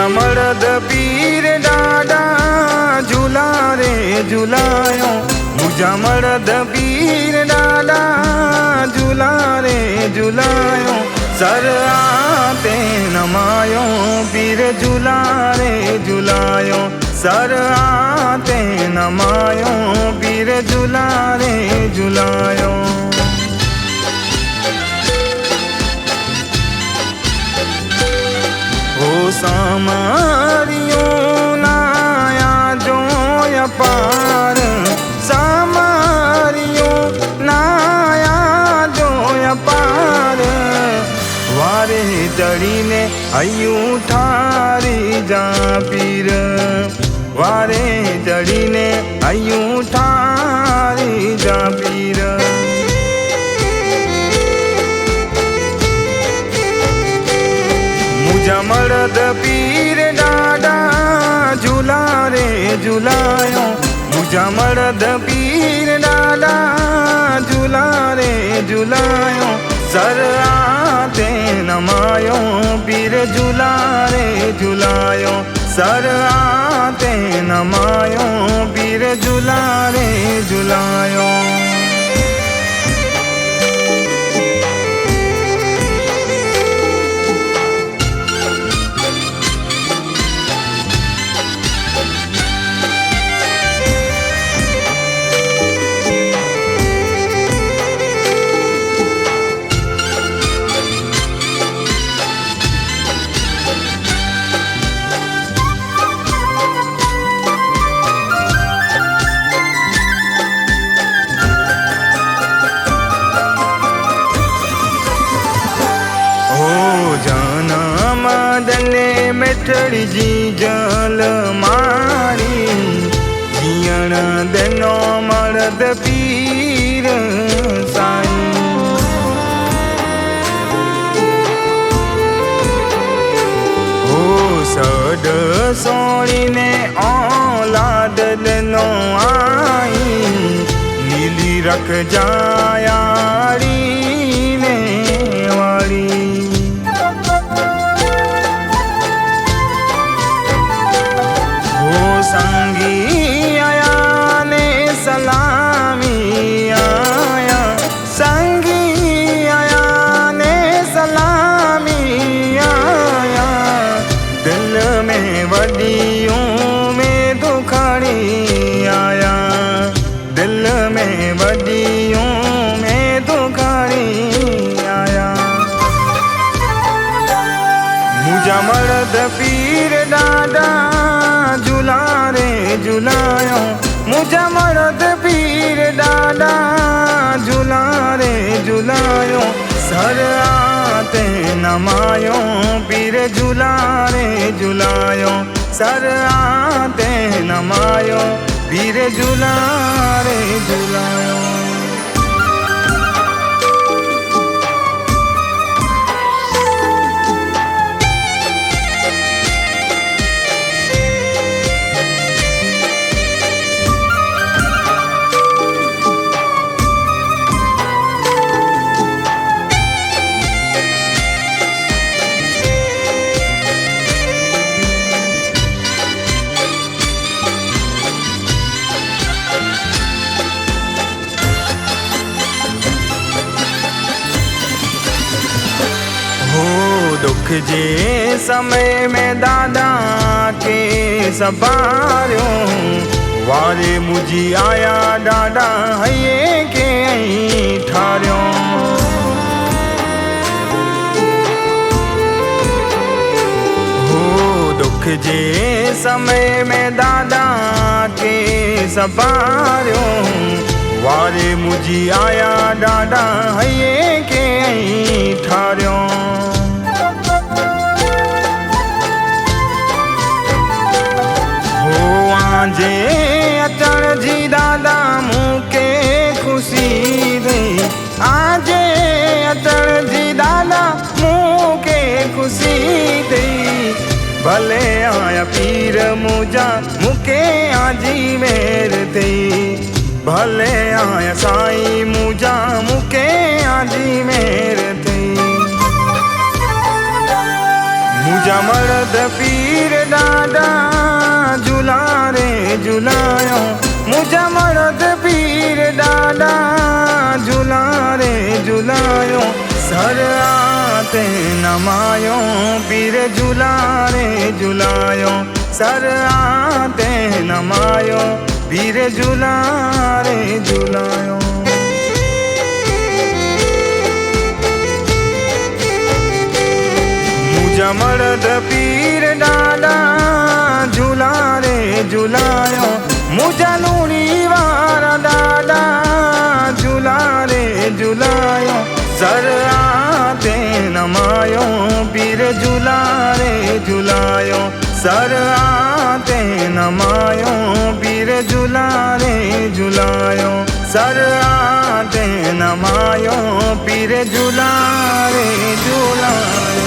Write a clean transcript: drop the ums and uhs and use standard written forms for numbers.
मर्द पीर ॾाढा झूला रे झूलायो, मुझा मर्द पीर ॾाढा झूला रे झूलायो, सर आते नमायो पीर झूला रे झूलायो, सर आते नमायो पीर झूला रे झूलायो। ओ सामारियों नाया जो अपार, सामारियों नाया जो अपार, वारे चढ़ीने अयूं ठारी जा पीर, वारे चढ़ीने अयूं ठारी जा पीर। मुझा मर्द पीर ॾाढा झूला रे झूलायो, मुझा मर्द पीर ॾाढा झूला रे झूलायो, सर आते नमायो पीर झूला रे झूलायो, सर आते नमायो पीर झूला रे झूलायो। दले मिठड़ी जी जल मारी, जीअण देनो मर्द पीर साईं। हो सड सोणी ने औलाद देनो आई, नीली रख जायाड़ी ने वाड़ी। संगी आया ने सलामी आया, संगी आया ने सलामी आया, दिल में वडियों में दुखड़ी आया, दिल में वडियों में दुखड़ी आया। मुझा मर्द पीर ॾाढा झूला रे झूलायो, मुझा मर्द पीर ॾाढा झूला रे झूलायो, सर आते नमायो पीर झूला रे झूलायो, सर आते नमायो पीर झूला रे झूलायो। दुख जे समय में दादा के सबारियो, वारे मुझी आया ॾाढा हये के ठारियो। हो दुख जे समय में दादा के सबारियो, वारे मुझी आया ॾाढा हये के ठारियो। जे अचण जी दादा मूंखे खुशी दे, आजे अचण जी दादा मूंखे खुशी दे, भले आया पीर मुझा मूंखे आजी मेर थी, भले आया साईं मुझा मूंखे आजी मेर थी। मुझा मर्द पीर ॾाढा झूला रे झूलायो मुझा मर्द पीर ॾाढा झूला रे झूलायो सर आते नमायो पीर झूला रे झूलायो सर आते नमायो पीर झूला रे झूलायो मुझा मर्द पीर ॾाढा झूला रे झूलायो मुझा नूरी वारा ॾाढा झूला रे झूलायो सर आते नमायो पीर झूला रे झूलायो सर आते नमायो पीर झूला रे झूलायो सर आते नमायो पीर झूला रे झूलायो।